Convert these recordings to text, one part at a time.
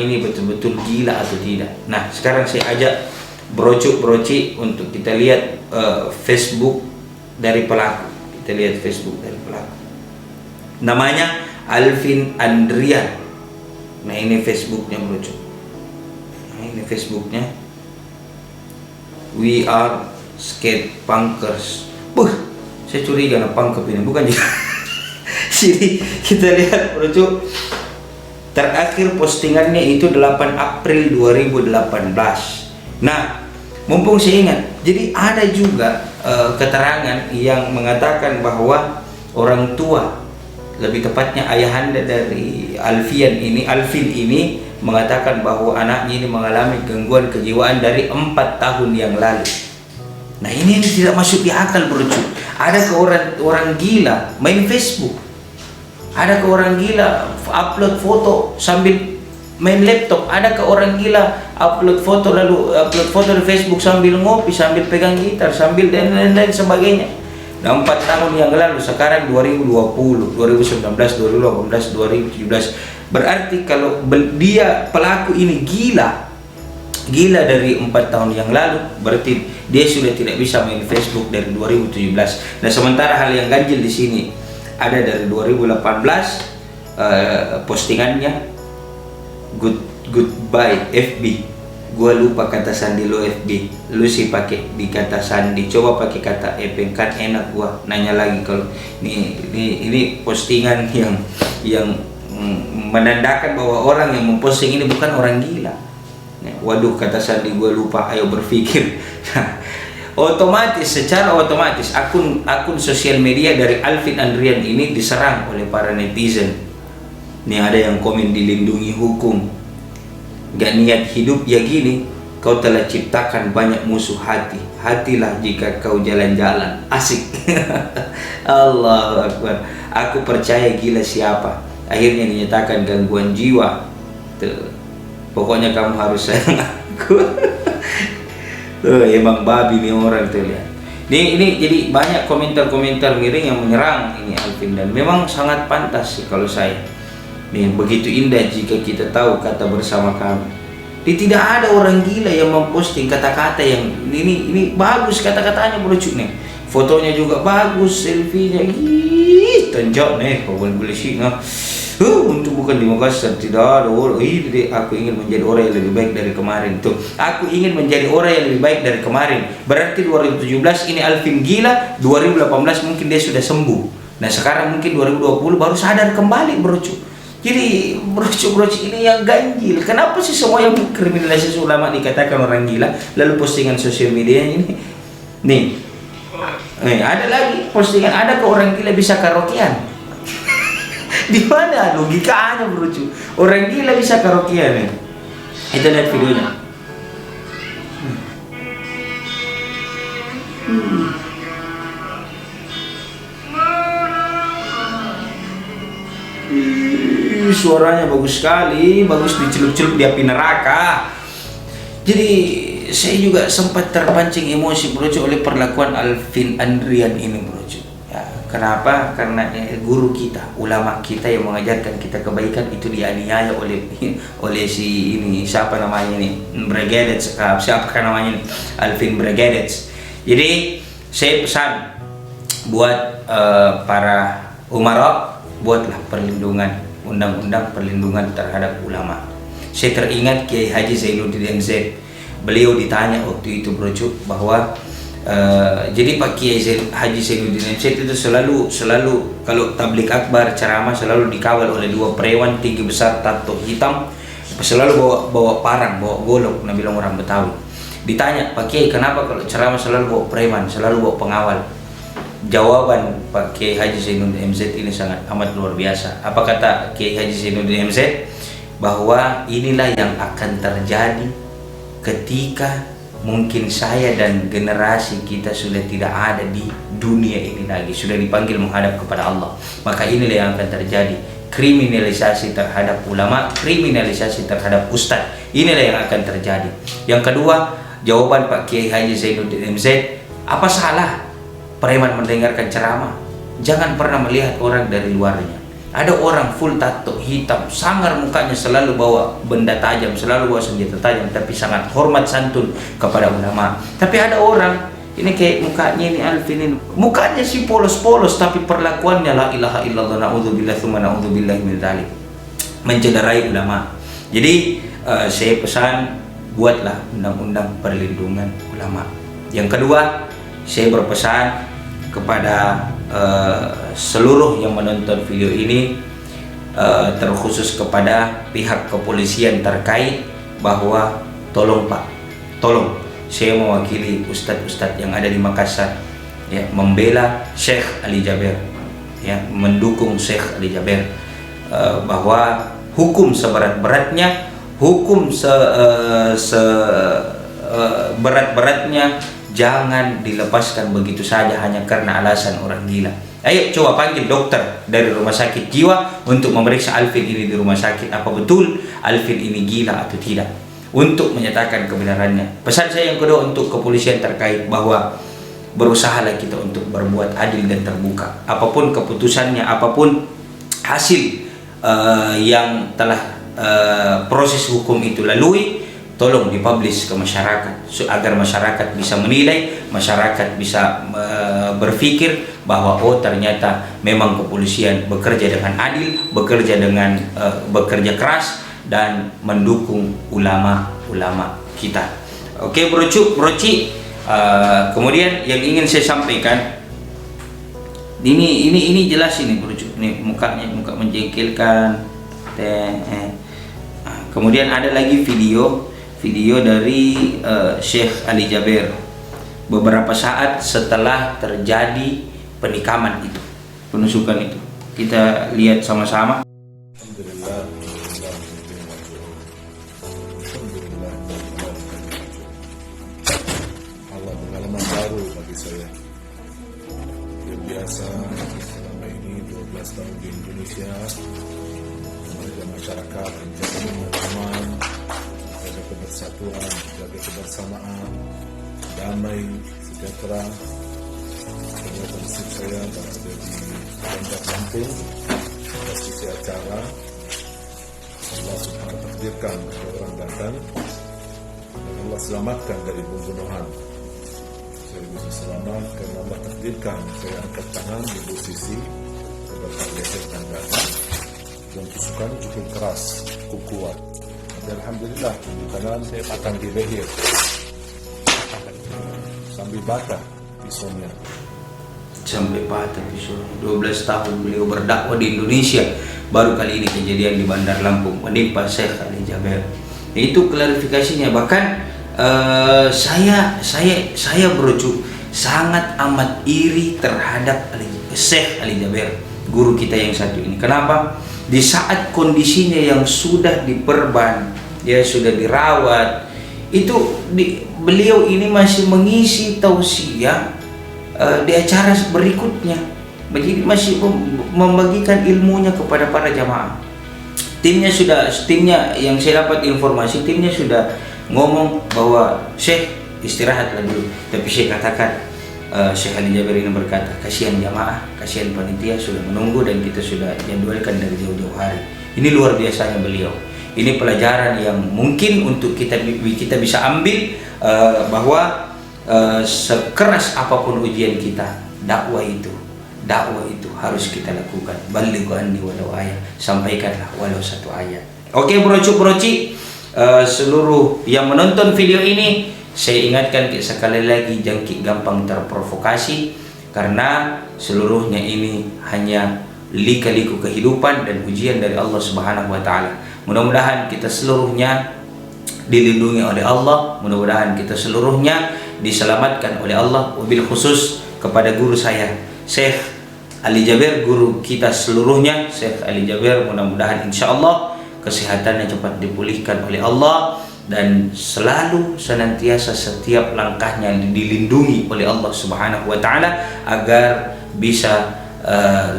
ini betul-betul gila atau tidak. Nah, sekarang saya ajak broci untuk kita lihat Facebook dari pelaku. Kita lihat Facebook dari pelaku. Namanya Alvin Andrian. Nah, ini Facebooknya broco. Nah, ini Facebooknya. We are skate punkers. Saya curiga pangkep ini bukan juga. Jadi kita lihat broco. Terakhir postingannya itu 8 April 2018. Nah, mumpung saya ingat, jadi ada juga keterangan yang mengatakan bahwa orang tua, lebih tepatnya ayahanda dari Alvin ini mengatakan bahwa anaknya ini mengalami gangguan kejiwaan dari 4 tahun yang lalu. Nah, ini tidak masuk di akal bro. Ada ke orang gila main Facebook. Ada ke orang gila upload foto sambil main laptop. Ada ke orang gila upload foto di Facebook sambil ngopi, sambil pegang gitar, sambil dan lain sebagainya. Nah, 4 tahun yang lalu, sekarang 2020, 2019, 2018, 2017. Berarti kalau dia pelaku ini gila dari 4 tahun yang lalu, berarti dia sudah tidak bisa main Facebook dari 2017. Nah, sementara hal yang ganjil di sini ada dari 2018 postingannya goodbye FB. Gua lupa kata sandi lo FB. Lu sih pakai di kata sandi. Coba pakai kata Epeng kan enak gua. Nanya lagi kalau ini postingan yang menandakan bahwa orang yang memposting ini bukan orang gila. Waduh, kata sandi gua lupa. Ayo berpikir. Secara otomatis akun sosial media dari Alvin Andrian ini diserang oleh para netizen. Nih ada yang komen dilindungi hukum. Gak niat hidup ya gini, kau telah ciptakan banyak musuh hati. Hatilah jika kau jalan-jalan. Asik. Allahu Akbar. Aku percaya gila siapa. Akhirnya dinyatakan gangguan jiwa. Tuh. Pokoknya kamu harus sayang aku. Emang babi nih orang tuh lihat. Ini jadi banyak komentar-komentar miring yang menyerang ini Alvin, dan memang sangat pantas sih kalau saya. Nih, begitu indah jika kita tahu kata bersama kami. Tidak ada orang gila yang memposting kata-kata yang ini bagus kata-katanya bro nih. Fotonya juga bagus, selfie-nya gitu. Tonjok nih, kau boleh sih nah. Untuk bukan di Makassar tidak ada orang. Aku ingin menjadi orang yang lebih baik dari kemarin tuh. Aku ingin menjadi orang yang lebih baik dari kemarin. Berarti 2017 ini Alvin gila, 2018 mungkin dia sudah sembuh. Nah, sekarang mungkin 2020 baru sadar kembali bro. Jadi bro ini yang ganjil. Kenapa sih semua yang kriminalisasi ulama dikatakan orang gila, lalu postingan sosial media ini? Nih, ada lagi postingan, ada ke orang gila bisa karaokean. Di mana logikanya bro? Orang gila bisa karaokean nih. Kita lihat videonya. Suaranya bagus sekali, bagus dicelup-celup di api neraka. Jadi saya juga sempat terpancing emosi bro oleh perlakuan Alvin Andrian ini bro. Kenapa? Karena guru kita, ulama kita yang mengajarkan kita kebaikan itu dianiaya oleh si ini, siapa namanya ini, Bregadets, siapa namanya ini, Alvin Bregadets. Jadi saya pesan buat para umara, buatlah perlindungan, undang-undang perlindungan terhadap ulama. Saya teringat Kiai Haji Zainuddin MZ. Beliau ditanya waktu itu bro bahwa jadi Pak Kiai Haji Zainuddin MZ itu selalu kalau tablik akbar ceramah selalu dikawal oleh 2 preman tinggi besar tato hitam, selalu bawa parang, bawa golok, nah bilang orang Betawi. Ditanya, Pak Kiai kenapa kalau ceramah selalu bawa preman, selalu bawa pengawal? Jawaban Pak Kiai Haji Zainuddin MZ ini sangat amat luar biasa. Apa kata Kiai Haji Zainuddin MZ? Bahwa inilah yang akan terjadi ketika mungkin saya dan generasi kita sudah tidak ada di dunia ini lagi, sudah dipanggil menghadap kepada Allah. Maka inilah yang akan terjadi, kriminalisasi terhadap ulama, kriminalisasi terhadap ustadz. Inilah yang akan terjadi. Yang kedua, jawaban Pak Kiai Haji Zainuddin MZ, apa salah preman mendengarkan ceramah? Jangan pernah melihat orang dari luarnya. Ada orang full tato hitam, sangar mukanya, selalu bawa benda tajam, selalu bawa senjata tajam, tapi sangat hormat santun kepada ulama. Tapi ada orang ini kayak mukanya ini Alvin ini, mukanya sih polos-polos, tapi perlakuannya la ilaha illallah, naudzubillah tsumma naudzubillah min dzalik, mencederai ulama. Jadi saya pesan, buatlah undang-undang perlindungan ulama. Yang kedua, saya berpesan kepada seluruh yang menonton video ini, terkhusus kepada pihak kepolisian terkait, bahwa tolong Pak, tolong, saya mewakili ustadz-ustadz yang ada di Makassar, ya, membela Syekh Ali Jaber, ya, mendukung Syekh Ali Jaber, bahwa hukum seberat-beratnya, hukum seberat-beratnya, jangan dilepaskan begitu saja hanya karena alasan orang gila. Ayo coba panggil dokter dari rumah sakit jiwa untuk memeriksa Alvin ini di rumah sakit, apa betul Alvin ini gila atau tidak, untuk menyatakan kebenarannya. Pesan saya yang kedua untuk kepolisian terkait, bahwa berusahalah kita untuk berbuat adil dan terbuka. Apapun keputusannya, apapun hasil yang telah proses hukum itu lalui, tolong dipublish ke masyarakat, agar masyarakat bisa menilai, masyarakat bisa berpikir bahwa oh ternyata memang kepolisian bekerja dengan adil, bekerja keras, dan mendukung ulama-ulama kita. Oke broci, kemudian yang ingin saya sampaikan, ini jelas ini broci, ini muka menjengkelkan. Kemudian ada lagi video dari Syekh Ali Jaber beberapa saat setelah terjadi penikaman itu, penusukan itu. Kita lihat sama-sama. Allah, pengalaman baru bagi saya. Yang biasa selama ini 12 tahun di Indonesia, menjaga masyarakat, menjaga teman, menjaga kebersatuan, menjaga kebersamaan, damai, sejahtera. Ternyata nasib saya berada di Bandar Lampung, posisi acara. Allah Subhanahu takdirkan ada orang datang dan Allah selamatkan dari pembunuhan. Saya bisa selamat karena Allah takdirkan saya angkat tangan di posisi terbakar leher dan dada, dan tusukan cukup keras, cukup kuat. Dan alhamdulillah di kanan saya patang di leher sambil patah pisaunya. Sampai patah pisau. 12 tahun beliau berdakwah di Indonesia, baru kali ini kejadian di Bandar Lampung menimpa Syekh Ali Jaber. Itu klarifikasinya. Bahkan saya berujuk sangat amat iri terhadap Syekh Ali Jaber, guru kita yang satu ini. Kenapa? Di saat kondisinya yang sudah diperban, dia sudah dirawat, itu beliau ini masih mengisi tausiah di acara berikutnya, jadi masih membagikan ilmunya kepada para jamaah. Timnya yang saya dapat informasi, timnya sudah ngomong bahwa Syekh istirahatlah dulu. Tapi saya katakan, Syekh Ali Jaber ini berkata, kasihan jamaah, kasihan panitia sudah menunggu dan kita sudah jadwalkan dari jauh-jauh hari. Ini luar biasanya beliau. Ini pelajaran yang mungkin untuk kita bisa ambil, bahwa sekeras apapun ujian kita, dakwah itu harus kita lakukan. Balighu anni walau ayat, sampaikanlah walau satu ayat. Oke broci, seluruh yang menonton video ini, saya ingatkan sekali lagi, jangan gampang terprovokasi, karena seluruhnya ini hanya lika-liku kehidupan dan ujian dari Allah Subhanahu wa taala. Mudah-mudahan kita seluruhnya dilindungi oleh Allah, mudah-mudahan kita seluruhnya diselamatkan oleh Allah. Wabil khusus kepada guru saya Syekh Ali Jaber, guru kita seluruhnya Syekh Ali Jaber, mudah-mudahan insyaallah kesehatannya cepat dipulihkan oleh Allah, dan selalu senantiasa setiap langkahnya dilindungi oleh Allah Subhanahu wa taala, agar bisa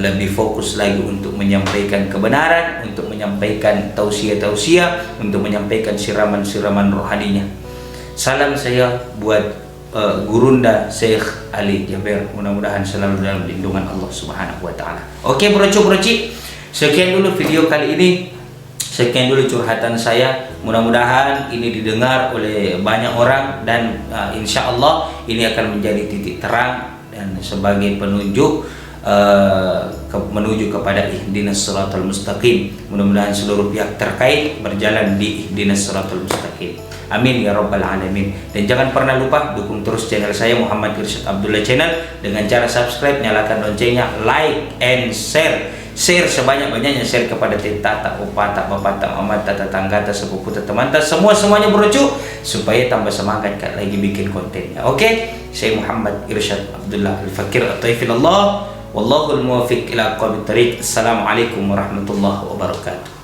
lebih fokus lagi untuk menyampaikan kebenaran, untuk menyampaikan tausiah-tausiah, untuk menyampaikan siraman-siraman rohaninya. Salam saya buat gurunda Syekh Ali Jaber, mudah-mudahan selalu dalam lindungan Allah Subhanahu wa taala. Oke broci, Sekian dulu video kali ini. Sekian dulu curhatan saya. Mudah-mudahan ini didengar oleh banyak orang dan insya Allah ini akan menjadi titik terang dan sebagai penunjuk menuju kepada ihdinas siratal mustaqim. Mudah-mudahan seluruh pihak terkait berjalan di ihdinas siratal mustaqim. Amin ya rabbal alamin. Dan jangan pernah lupa dukung terus channel saya Muhammad Irsyad Abdullah Channel dengan cara subscribe, nyalakan loncengnya, like and share. Share sebanyak-banyaknya, share kepada tata, opata, bapata, mamata, tetangga, sepupu, teman, semuanya berujuk supaya tambah semangat lagi bikin kontennya. Oke, saya Muhammad Irsyad Abdullah Al-Fakir At-Taifillah. Wallahul muwaffiq ila aqwamit thariq. Assalamualaikum warahmatullahi wabarakatuh.